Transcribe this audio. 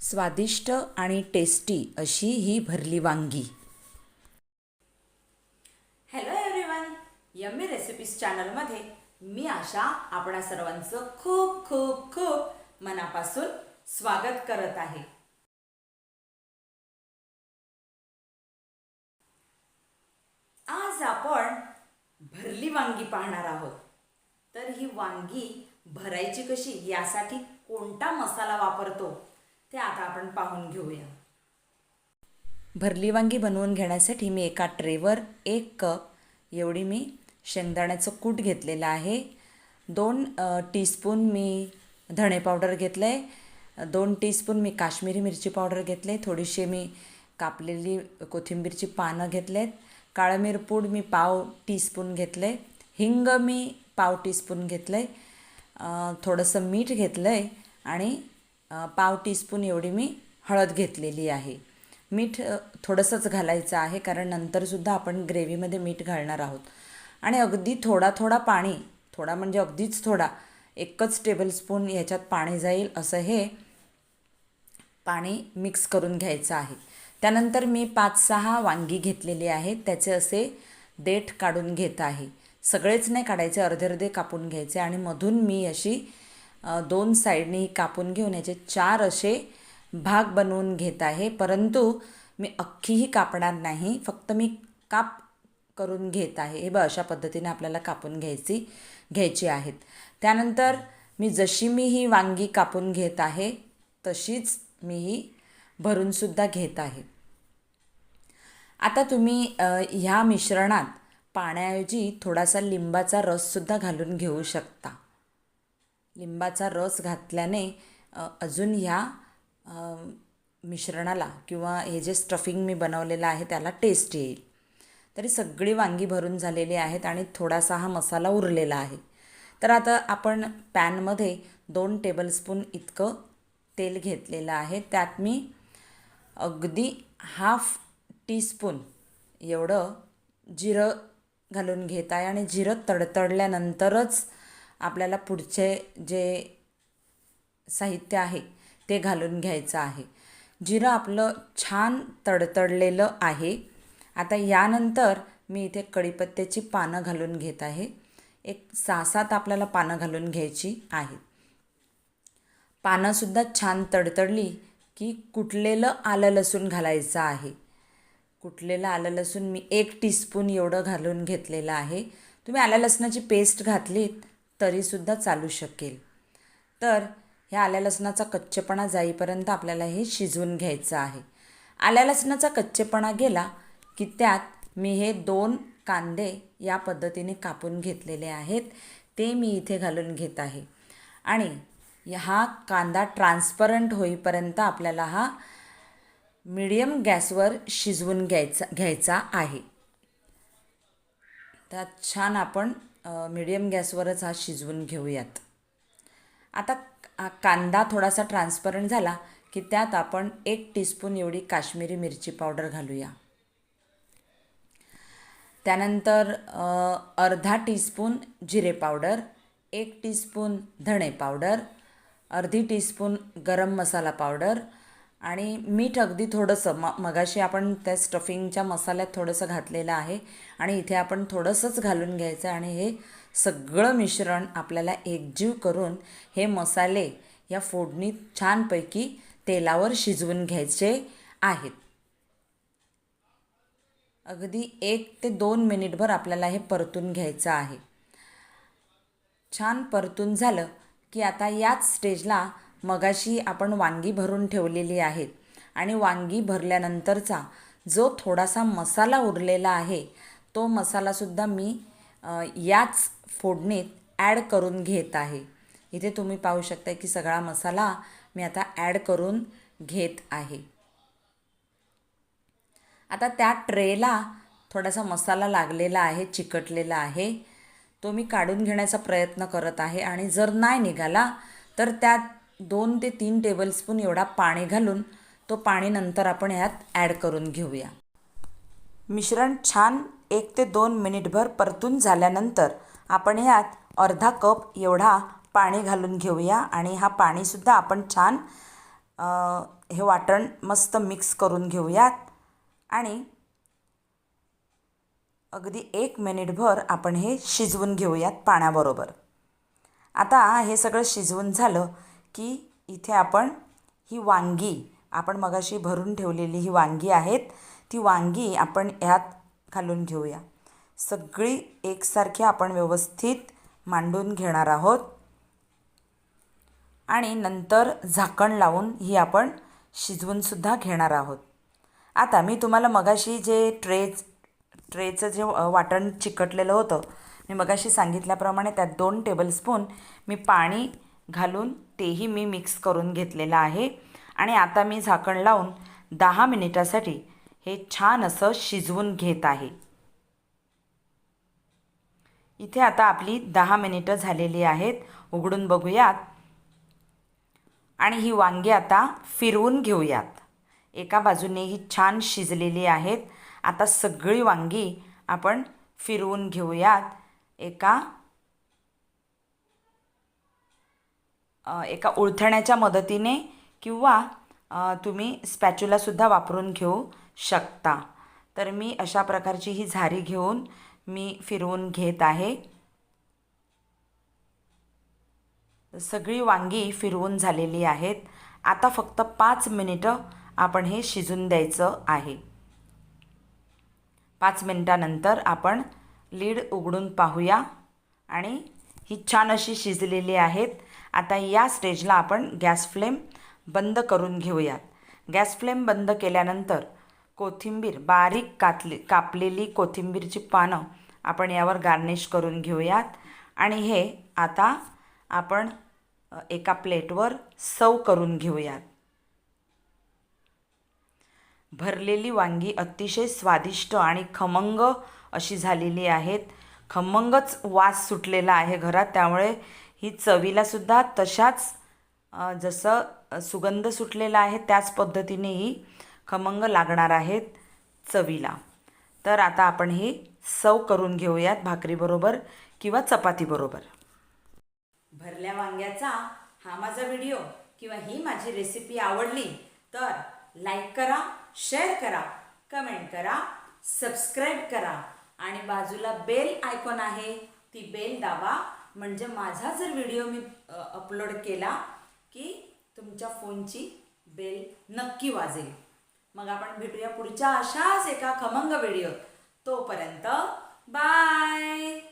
स्वादिष्ट आणि टेस्टी अशी ही भरली वांगी. हॅलो एव्हरीवन, यम्मी रेसिपीज चॅनलमध्ये मी आशा आपणा सर्वांचं खूप खूप खूप मनापासून स्वागत करत आहे. आज आपण भरली वांगी पाहणार आहोत. तर ही वांगी भरायची कशी, यासाठी कोणता मसाला वापरतो ते आता आपण पाहून घेऊया. भरली वांगी बनवून घेण्यासाठी मी एका ट्रेवर 1 कप एवढी मी शेंगदाण्याचं कूट घेतलेलं आहे. 2 टीस्पून मी धणे पावडर घेतलं आहे. 2 टीस्पून मी काश्मीरी मिरची पावडर घेतले. थोडीशी मी कापलेली कोथिंबीरची पानं घेतलेत. काळं मिरपूड मी पाव टीस्पून घेतलं आहे. हिंग मी पाव टीस्पून घेतलं आहे. थोडंसं मीठ घेतलं आहे आणि पाव टीस्पून एवढी मी हळद घेतलेली आहे. मीठ थोडंसंच घालायचं आहे, कारण नंतरसुद्धा आपण ग्रेव्हीमध्ये मीठ घालणार आहोत. आणि अगदी थोडा थोडा पाणी, थोडा म्हणजे अगदीच थोडा, 1च टेबलस्पून ह्याच्यात पाणी जाईल असं हे पाणी मिक्स करून घ्यायचं आहे. त्यानंतर मी 5-6 वांगी घेतलेली आहेत. त्याचे असे देठ काढून घेत आहे. सगळेच नाही काढायचे, अर्धे अर्धे कापून घ्यायचे आणि मधून मी अशी 2 साईडनी कापून घेऊन याचे 4 असे भाग बनवून घेत आहे. परंतु मी अख्खीही कापणार नाही, फक्त मी काप करून घेत आहे. हे अशा पद्धतीने आपल्याला कापून घ्यायची आहेत. त्यानंतर मी जशी मी ही वांगी कापून घेत आहे तशीच मी ही भरूनसुद्धा घेत आहे. आता तुम्ही ह्या मिश्रणात पाण्याऐवजी थोडासा लिंबाचा रससुद्धा घालून घेऊ शकता. लिंबाचा रस घातल्याने अजून ह्या मिश्रणाला किंवा हे जे स्टफिंग मी बनवलेलं आहे त्याला टेस्ट येईल. तरी सगळी वांगी भरून झालेली आहेत आणि थोडासा हा मसाला उरलेला आहे. तर आता आपण पॅनमध्ये 2 टेबलस्पून इतकं तेल घेतलेलं आहे. त्यात मी अगदी ½ टीस्पून एवढं जिरं घालून घेत आहे आणि जिरं तडतडल्यानंतरच आपल्याला पुढचे जे साहित्य आहे ते घालून घ्यायचं आहे. जिरं आपलं छान तडतडलेलं आहे. आता यानंतर मी इथे कढीपत्त्याची पानं घालून घेत आहे. एक 6-7 आपल्याला पानं घालून घ्यायची आहेत. पानंसुद्धा छान तडतडली की कुटलेलं आलं लसूण घालायचं आहे. कुटलेलं आलं लसूण मी 1 टीस्पून एवढं घालून घेतलेलं आहे. तुम्ही आल्या लसणाची पेस्ट घातलीत तरीसुद्धा चालू शकेल. तर ह्या आल्या लसणाचा कच्चेपणा जाईपर्यंत आपल्याला हे शिजवून घ्यायचं आहे. आल्या लसणाचा कच्चेपणा गेला की त्यात मी हे 2 कांदे या पद्धतीने कापून घेतलेले आहेत ते मी इथे घालून घेत आहे. आणि हा कांदा ट्रान्सपरंट होईपर्यंत आपल्याला हा मीडियम गॅसवर शिजवून घ्यायचा आहे. त्यात छान आपण मीडियम गॅसवरच हा शिजवून घेऊयात. आता कांदा थोडासा ट्रान्सपरंट झाला की त्यात आपण 1 टीस्पून एवढी काश्मीरी मिरची पावडर घालूया. त्यानंतर अर्धा टीस्पून जिरे पावडर, 1 टीस्पून धणे पावडर, अर्धी टीस्पून गरम मसाला पावडर आणि मीठ अगदी थोडंसं. मगाशी आपण त्या स्टफिंगच्या मसाल्यात थोडंसं घातलेलं आहे आणि इथे आपण थोडंसंच घालून घ्यायचं आणि हे सगळं मिश्रण आपल्याला एकजीव करून हे मसाले या फोडणीत छानपैकी तेलावर शिजवून घ्यायचे आहेत. अगदी 1 ते 2 मिनिटभर आपल्याला हे परतून घ्यायचं आहे. छान परतून झालं की आता याच स्टेजला मगाशी आपण वांगी भरून ठेवलेली आहेत आणि वांगी भरल्यानंतरचा जो थोडासा मसाला उरलेला आहे तो मसालासुद्धा मी याच फोडणीत ॲड करून घेत आहे. इथे तुम्ही पाहू शकता की सगळा मसाला मी आता ॲड करून घेत आहे. आता त्या ट्रेला थोडासा मसाला लागलेला आहे, चिकटलेला आहे, तो मी काढून घेण्याचा प्रयत्न करत आहे. आणि जर नाही निघाला तर त्यात 2 ते 3 टेबलस्पून एवढा पाणी घालून तो पाणी नंतर आपण ह्यात ॲड करून घेऊया. मिश्रण छान 1 ते 2 मिनिटभर परतून झाल्यानंतर आपण ह्यात अर्धा कप एवढा पाणी घालून घेऊया आणि हा पाणीसुद्धा आपण छान हे वाटण मस्त मिक्स करून घेऊयात आणि अगदी 1 मिनिटभर आपण हे शिजवून घेऊयात पाण्याबरोबर. आता हे सगळं शिजवून झालं की इथे आपण ही वांगी, आपण मगाशी भरून ठेवलेली ही वांगी आहेत, ती वांगी आपण ह्यात घालून घेऊया. सगळी एकसारखी आपण व्यवस्थित मांडून घेणार आहोत आणि नंतर झाकण लावून ही आपण शिजवूनसुद्धा घेणार आहोत. आता मी तुम्हाला मगाशी जे ट्रेचं जे वाटण चिकटलेलं होतं, मी मगाशी सांगितल्याप्रमाणे त्यात 2 टेबलस्पून मी पाणी घालून तेही मी मिक्स करून घेतलेलं आहे आणि आता मी झाकण लावून 10 मिनिटासाठी हे छान असं शिजवून घेत आहे. इथे आता आपली 10 मिनिटं झालेली आहेत. उघडून बघूयात आणि ही वांगी आता फिरवून घेऊयात. एका बाजूने ही छान शिजलेली आहेत. आता सगळी वांगी आपण फिरवून घेऊयात. एका उलथण्याच्या मदतीने किंवा तुम्ही स्पॅच्युलासुद्धा वापरून घेऊ शकता. तर मी अशा प्रकारची ही झारी घेऊन मी फिरवून घेत आहे. सगळी वांगी फिरवून झालेली आहेत. आता फक्त 5 मिनिटं आपण हे शिजून द्यायचं आहे. 5 मिनिटानंतर आपण लीड उघडून पाहूया आणि ही छान अशी शिजलेली आहेत. आता या स्टेजला आपण गॅस फ्लेम बंद करून घेऊयात. गॅस फ्लेम बंद केल्यानंतर कोथिंबीर, बारीक कापलेली कोथिंबीरची पानं आपण यावर गार्निश करून घेऊयात आणि हे आता आपण एका प्लेटवर सर्व करून घेऊयात. भरलेली वांगी अतिशय स्वादिष्ट आणि खमंग अशी झालेली आहेत. खमंगच वास सुटलेला आहे घरात, त्यामुळे ही चवीलासुद्धा तशाच जसं सुगंध सुटलेला आहे त्याच पद्धतीने ही खमंग लागणार आहेत चवीला. तर आता आपण ही सर्व करून घेऊयात भाकरीबरोबर किंवा चपातीबरोबर. भरल्या वांग्याचा हा माझा व्हिडिओ किंवा ही माझी रेसिपी आवडली तर लाईक करा, शेअर करा, कमेंट करा, सबस्क्राईब करा आणि बाजूला बेल आयकॉन आहे ती बेल दाबा. म्हणजे माझा जर व्हिडिओ मी अपलोड केला की तुमच्या फोनची बेल नक्की वाजेल. मग आपण भेटूया पुढच्या अशाच एका खमंग व्हिडिओत. तोपर्यंत बाय.